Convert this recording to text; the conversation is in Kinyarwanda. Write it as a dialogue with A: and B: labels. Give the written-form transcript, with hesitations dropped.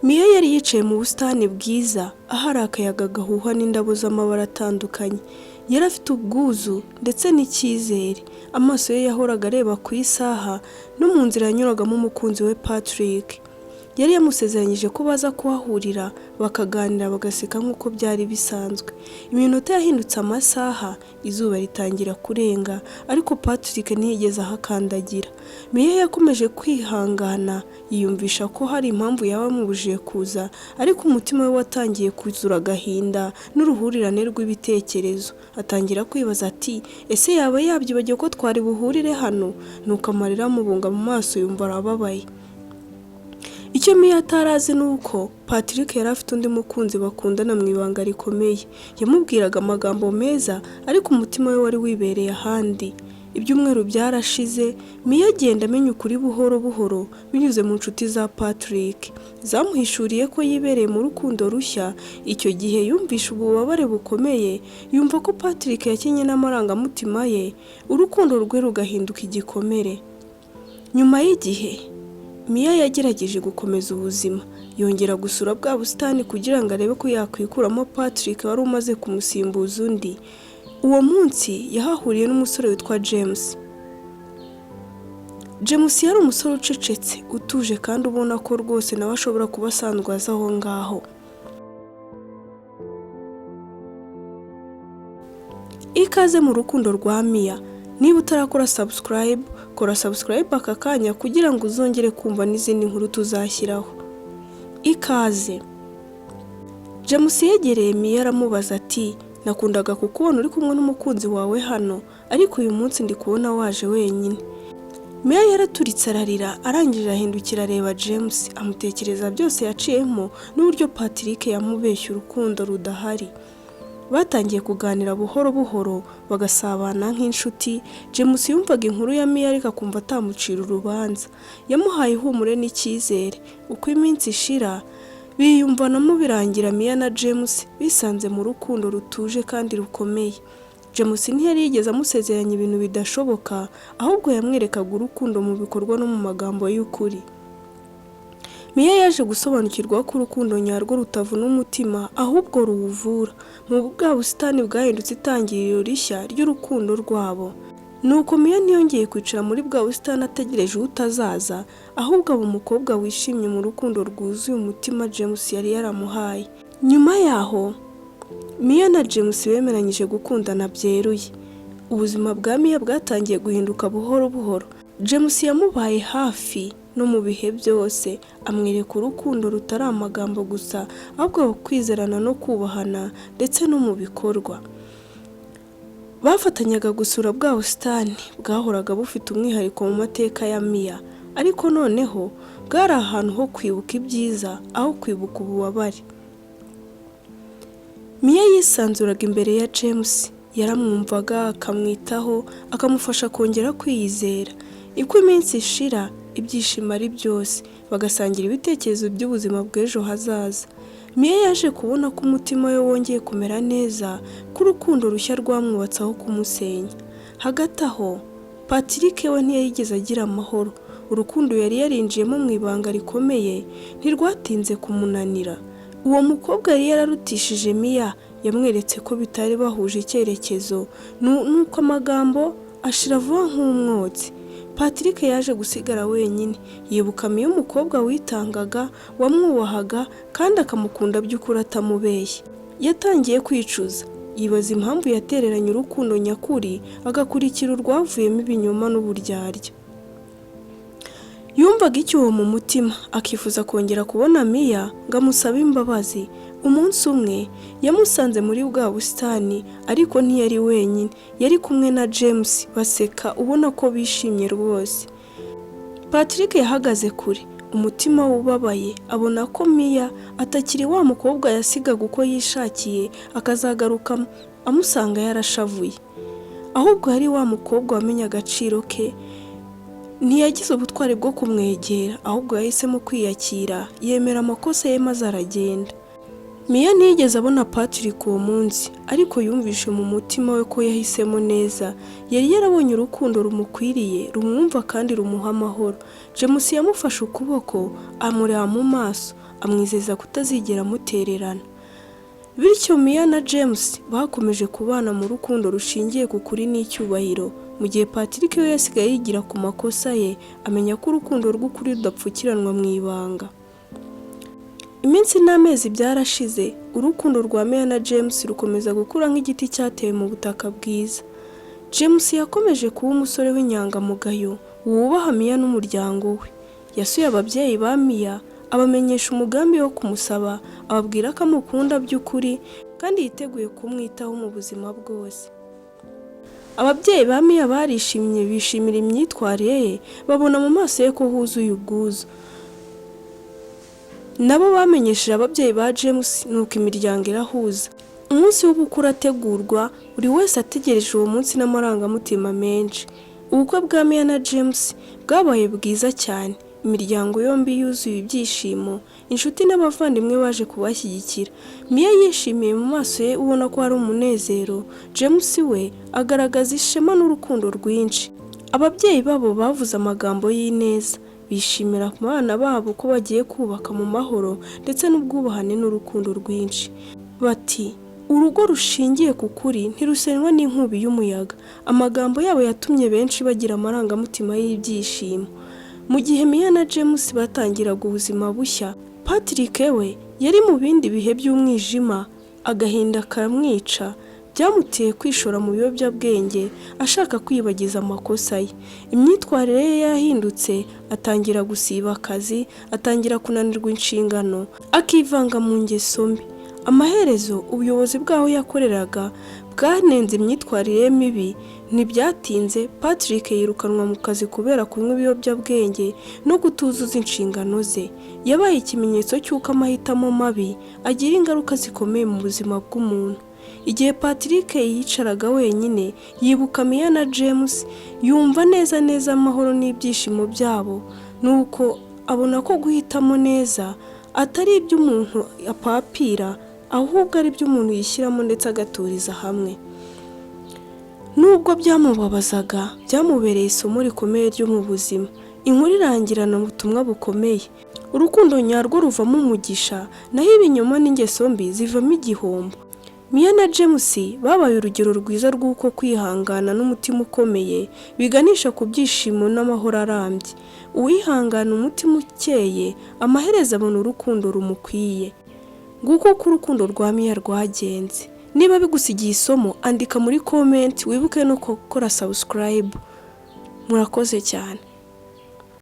A: Mia yari yicaye mu busitani bwiza ahari akayaga gahuha n'indabo z'amabara atandukanye. Yari afite ubwuzu ndetse n'icyizere. Amaso ye yahoraga areba ku isaha no mu nzira yanyuragamo umukunzi we Patrick. Yari yamusezeranyije ko baza kuhahurira bakaganira bagaseka nk'uko byari bisanzwe. Iminota yahindutse amasaha, izuba ritangira kurenga, ariko Patrick ntiyigeze ahakandagira. Mia yakomeje kwihangana, yiyumvisha ko hari impamvu yaba amubujije kuza, ariko umutima we watangiye kuzura agahinda n'uruhurirane rw'ibitekerezo. Atangira kwibaza ati, ese yaba yabyibagiwe ko twari buhurire hano? Nuko amarira amubunga mu maso, yumva arababaye. Icyo Mia atarazi ni uko Patrick yari afite undi mukunzi bakundana mu ibanga rikomeye. Yamubwiraga amagambo meza, ariko umutima we wari wibereye ahandi. Ibyumweru byarashize, Mia agenda amenya ukuri buhoro buhoro binyuze mu nshuti za Patrick. Zamuhishuriye ko yibereye mu rukundo rushya. Icyo gihe yumvisha ububabare bukomeye, yumva ko Patrick yakenye n'amarangamutima ye, urukundo rwe rugahinduka igikomere. Nyuma y'igihe, Mia yagerageje gukomeza ubuzima. Yongera gusura bwa busitani kugira ngo arebe ko yakwikuramo Patrick wari umaze kumusimbuza undi. Uwo munsi yahahuriye n'umusore witwa James. James yari umusore ucecetse, utuje kandi ubona ko rwose nawe ashobora kuba asanzwe azi aho ngaho. Ikaze mu rukundo rwa Mia. Niba utarakora subscribe, kora subscribe aka kanya kugira ngo uzongere kumva n'izindi nkuru tuzashyiraho. Ikaze. James yegereye Mia aramubaza ati, nakundaga kukubona uri kumwe n'umukunzi wawe hano, ariko uyu munsi ndi kubona waje wenyine. Mia yaraturitse ararira, arangije ahindukira areba James, amutekereza byose yaciyemo n'uburyo Patrick yamubeshye urukundo rudahari. Batangiye kuganira buhoro buhoro, bagasabana nk'inshuti. James yumvaga inkuru ya Mia ariko akumva atamucira urubanza. Yamuhaye ihumure n'icyizere. Uko iminsi ishira, biyumvanamo birangira Mia na James bisanze mu rukundo rutuje kandi rukomeye. James ntiyari yigeze amusezeranya ibintu bidashoboka, ahubwo yamwerekaga urukundo mu bikorwa no mu magambo y'ukuri. Mia yaje gusobanukirwa ko urukundo nyarwo rutavuna umutima, ahubwo ruwuvura. Mu bwa busitani bwahindutse itangiriro rishya ry'urukundo rwabo. Nuko Mia ntiyongeye kwicara muri bwa busitani ategereje utazaza, ahubwo aba umukobwa wishimye mu rukundo rwuzuye umutima James yari yaramuhaye. Nyuma yaho, Mia na James bemeranyije gukundana byeruye. Ubuzima bwa Mia bwatangiye guhinduka buhoro buhoro. James yamubaye hafi no mu bihe byose, amwereka urukundo rutari amagambo gusa, ahubwo kwizerana no kubahana ndetse no mu bikorwa. Bafatanyaga gusura bwa busitani, bwahoraga bufite umwihariko mu mateka ya Mia, ariko noneho bwari ahantu ho kwibuka ibyiza aho kwibuka ububabare. Mia yisanzuraga imbere ya James, yaramwumvaga, akamwitaho, akamufasha kongera kwiyizera. Uko iminsi ishira, ibyishimo ari byose, bagasangira ibitekerezo by'ubuzima bw'ejo hazaza. Mia yaje kubona ko umutima we wongeye kumera neza, ko urukundo rushya rwamwubatse aho kumusenya. Hagati aho, Patrick we ntiyigeze agira amahoro. Urukundo yari yarinjiyemo mu ibanga rikomeye ntirwatinze kumunanira. Uwo mukobwa yari yararutishije Mia, yamweretse ko bitari bahuje icyerekezo, nuko amagambo ashira vuba nk'umwotsi. Patrick yaje gusigara wenyine, yibuka Mia umukobwa witangaga, wamwubahaga kandi akamukunda by'ukuri atamubeshye. Yatangiye kwicuza, yibaza impamvu yatereranye urukundo nyakuri, agakurikira urwavuyemo ibinyoma n'uburyarya. Yumvaga icyuho mu mutima, akifuza kongera kubona Mia ngo amusabe imbabazi. Umunsi umwe yamusanze muri bwa busitani, ariko ntiyari wenyine, yari kumwe na James, baseka ubona ko bishimye rwose. Patrick yahagaze kure, umutima ubabaye, abona ko Mia atakiri wa mukobwa yasigaga uko yishakiye akazagaruka amusanga yarashavuye, ahubwo yari wa mukobwa wamenye agaciro ke. Ntiyagize ubutwari bwo kumwegera, ahubwo yahisemo kwiyakira, yemera amakosa ye maze aragenda. Mia ntiyigeze abona Patrick uwo munsi, ariko yumvishe mu mutima we ko yahisemo neza. Yari yarabonye urukundo rumukwiriye, rumwumva kandi rumuha amahoro. James yamufashe ukuboko, amureba mu maso, amwizeza kutazigera amutererana. Bityo Mia na James bakomeje kubana mu rukundo rushingiye ku kuri n'icyubahiro, mu gihe Patrick we yasigaye yigira ku makosa ye, amenya ko urukundo rw'ukuri rudapfukiranwa mu ibanga. Iminsi n'amezi byarashize, urukundo rwa Mia na James rukomeza gukura nk'igiti cyatewe mu butaka bwiza. James yakomeje kuba umusore w'inyangamugayo, wubaha Mia n'umuryango we. Yasuye ababyeyi ba Mia, abamenyesha umugambi wo kumusaba, ababwira ko amukunda by'ukuri kandi yiteguye kumwitaho mu buzima bwose. Ababyeyi ba Mia barishimye, bishimira imyitwarire ye, babona mu maso ye ko huzuye ubwuzu. Nabo bamenyesheje ababyeyi ba James, nuko imiryango irahuza. Umunsi w'ubukwe urategurwa, buri wese ategereje uwo munsi n'amarangamutima menshi. Ubukwe bwa Mia na James bwabaye bwiza cyane. Imiryango yombi yuzuye ibyishimo, inshuti n'abavandimwe baje kubashyigikira. Mia yishimiye mu maso ye, ubona ko hari umunezero. James we agaragaza ishema n'urukundo rwinshi. Ababyeyi babo bavuze amagambo y'ineza, bishimira ku bana babo ko bagiye kubaka mu mahoro ndetse n'ubwubahane n'urukundo rwinshi. Bati, urugo rushingiye ku kuri ntirusenywa n'inkubi y'umuyaga. Amagambo yabo yatumye benshi bagira amarangamutima y'ibyishimo. Mu gihe Mia na James batangiraga ubuzima bushya, Patrick we yari mu bindi bihe by'umwijima, agahinda karamwica. Byamuteye kwishora mu biyobyabwenge, ashaka kwibagiza amakosa ye. Imyitwarire ye yahindutse, atangira gusiba akazi, atangira kunanirwa inshingano, akivanga mu ngeso mbi. Amaherezo ubuyobozi bwaho yakoreraga bwanenze imyitwarire ye mibi. Ntibyatinze Patrick yirukanwa mu kazi kubera kunywa ibiyobyabwenge no kutuzuza inshingano ze. Yabaye ikimenyetso cy'uko amahitamo mabi agira ingaruka zikomeye mu buzima bw'umuntu. Igihe Patrick yicaraga wenyine, yibuka Mia na James, yumva neza amahoro n'ibyishimo byabo. Nuko abona ko guhitamo neza atari iby'umuntu apapira, ahubwo ari iby'umuntu yishyiramo ndetse agaturiza hamwe. Nubwo byamubabazaga, byamubereye isomo rikomeye ryo mu buzima. Inkuru irangirana ubutumwa bukomeye. Urukundo nyarwo ruvamo umugisha, naho ibinyoma n'ingeso mbi zivamo igihombo. Mia na James babaye urugero rwiza rw'uko kwihangana n'umutima ukomeye biganisha ku byishimo n'amahoro arambye. Uwihangana umutima ukeye, amaherezo abona urukundo rumukwiye. Nguko uko urukundo rwa Mia rwagenze. Niba bigusigiye isomo, andika muri comment, wibuke no gukora subscribe. Murakoze cyane.